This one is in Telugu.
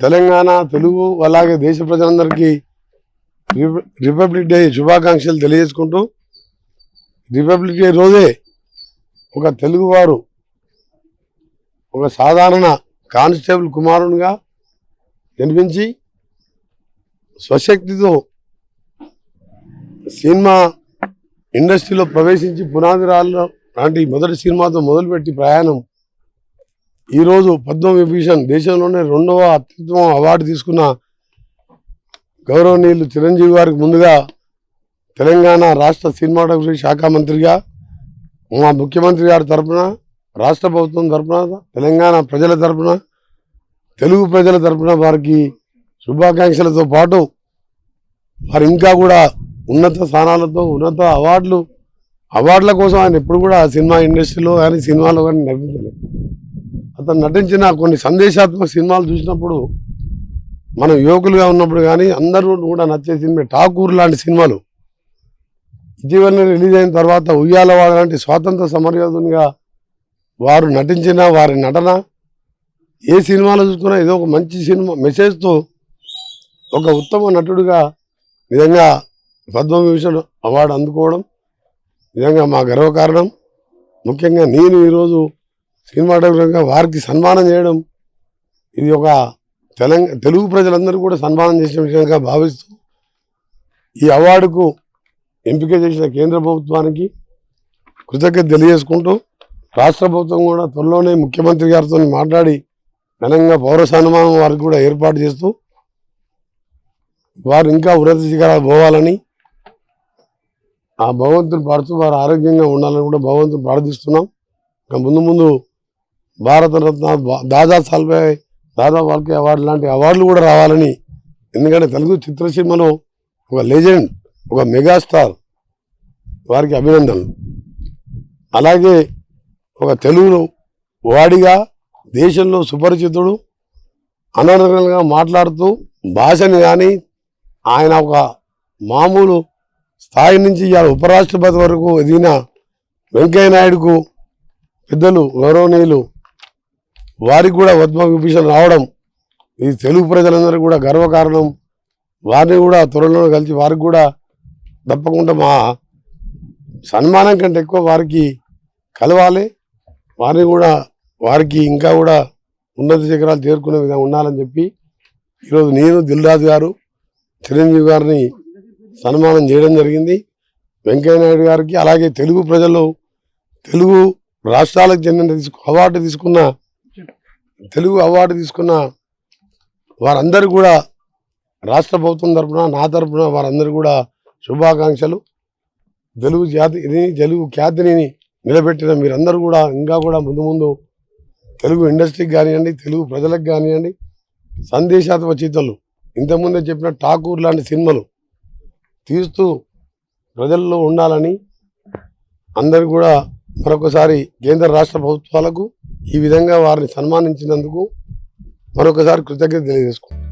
తెలంగాణ తెలుగు అలాగే దేశ ప్రజలందరికీ రిపబ్లిక్ డే శుభాకాంక్షలు తెలియజేసుకుంటూ, రిపబ్లిక్ డే రోజే ఒక తెలుగువారు ఒక సాధారణ కానిస్టేబుల్ కుమారునిగా జన్మించి స్వశక్తితో సినిమా ఇండస్ట్రీలో ప్రవేశించి పునాది రాళ్ళ లాంటి మొదటి సినిమాతో మొదలుపెట్టి ప్రయాణం ఈరోజు పద్మవిభూషణ్ దేశంలోనే 2వ అత్యుత్తమ అవార్డు తీసుకున్న గౌరవనీయులు చిరంజీవి గారికి ముందుగా తెలంగాణ రాష్ట్ర సినిమాటోగ్రఫీ శాఖ మంత్రిగా మా ముఖ్యమంత్రి గారి తరఫున, రాష్ట్ర ప్రభుత్వం తరఫున, తెలంగాణ ప్రజల తరఫున, తెలుగు ప్రజల తరఫున వారికి శుభాకాంక్షలతో పాటు వారు ఇంకా కూడా ఉన్నత స్థానాలతో ఉన్నత అవార్డుల కోసం ఆయన ఎప్పుడు కూడా సినిమా ఇండస్ట్రీలో కానీ సినిమాలో కానీ నటించలేదు. అతను నటించిన కొన్ని సందేశాత్మక సినిమాలు చూసినప్పుడు మనం యువకులుగా ఉన్నప్పుడు కానీ అందరూ కూడా నచ్చే సినిమా ఠాకూర్ లాంటి సినిమాలు ఇటీవల రిలీజ్ అయిన తర్వాత ఉయ్యాలవాడ లాంటి స్వాతంత్ర సమరయోధునిగా వారు నటించిన వారి నటన ఏ సినిమాలో చూసుకున్నా ఏదో ఒక మంచి సినిమా మెసేజ్తో ఒక ఉత్తమ నటుడిగా నిజంగా పద్మవిభూషణ్ అవార్డు అందుకోవడం నిజంగా మా గర్వకారణం. ముఖ్యంగా నేను ఈరోజు సినిమాటోగ్రఫీగా వారికి సన్మానం చేయడం ఇది ఒక తెలుగు ప్రజలందరూ కూడా సన్మానం చేసిన విషయంగా భావిస్తూ ఈ అవార్డుకు ఎంపిక చేసిన కేంద్ర ప్రభుత్వానికి కృతజ్ఞత తెలియజేసుకుంటూ, రాష్ట్ర ప్రభుత్వం కూడా త్వరలోనే ముఖ్యమంత్రి గారితో మాట్లాడి ఘనంగా పౌర సన్మానం వారికి కూడా ఏర్పాటు చేస్తూ వారు ఇంకా ఉన్నత శిఖరాలు పోవాలని, ఆ భగవంతుని పడుతూ వారు ఆరోగ్యంగా ఉండాలని కూడా భగవంతుని ప్రార్థిస్తున్నాం. ఇంకా ముందు భారతరత్న దాదా ఫాల్కే అవార్డు లాంటి అవార్డులు కూడా రావాలని, ఎందుకంటే తెలుగు చిత్రసీమలో ఒక లెజెండ్, ఒక మెగాస్టార్, వారికి అభినందనలు. అలాగే ఒక తెలుగు వాడిగా దేశంలో సుపరిచితుడు, అనర్గళంగా మాట్లాడుతూ భాషని కానీ ఆయన ఒక మామూలు స్థాయి నుంచి ఇవాళ ఉపరాష్ట్రపతి వరకు ఎదిగిన వెంకయ్య నాయుడుకు పెద్దలు గౌరవనీయులు వారికి కూడా పద్మవిభూషణ్ రావడం ఇది తెలుగు ప్రజలందరూ కూడా గర్వకారణం. వారిని కూడా త్వరలో కలిసి వారికి కూడా తప్పకుండా మా సన్మానం కంటే ఎక్కువ వారికి కలవాలి, వారిని కూడా వారికి ఇంకా కూడా ఉన్నత శిఖరాలు చేరుకునే విధంగా ఉండాలని చెప్పి ఈరోజు నేను, దిల్ రాజు గారు, చిరంజీవి గారిని సన్మానం చేయడం జరిగింది. వెంకయ్య నాయుడు గారికి అలాగే తెలుగు ప్రజలు, తెలుగు రాష్ట్రాలకు చెందిన తెలుగు అవార్డు తీసుకున్న వారందరూ కూడా రాష్ట్ర ప్రభుత్వం తరఫున, నా తరఫున వారందరూ కూడా శుభాకాంక్షలు. తెలుగు ఖ్యాతిని నిలబెట్టిన మీరందరూ కూడా ఇంకా కూడా ముందు తెలుగు ఇండస్ట్రీకి కానివ్వండి, తెలుగు ప్రజలకు కానివ్వండి, సందేశాత్మక చిత్రాలు ఇంతకుముందే చెప్పిన ఠాకూర్ లాంటి సినిమాలు తీస్తూ ప్రజల్లో ఉండాలని అందరూ కూడా మరొకసారి కేంద్ర రాష్ట్ర ప్రభుత్వాలకు ఈ విధంగా వారిని సన్మానించినందుకు మరొకసారి కృతజ్ఞత తెలియజేసుకుంటాం.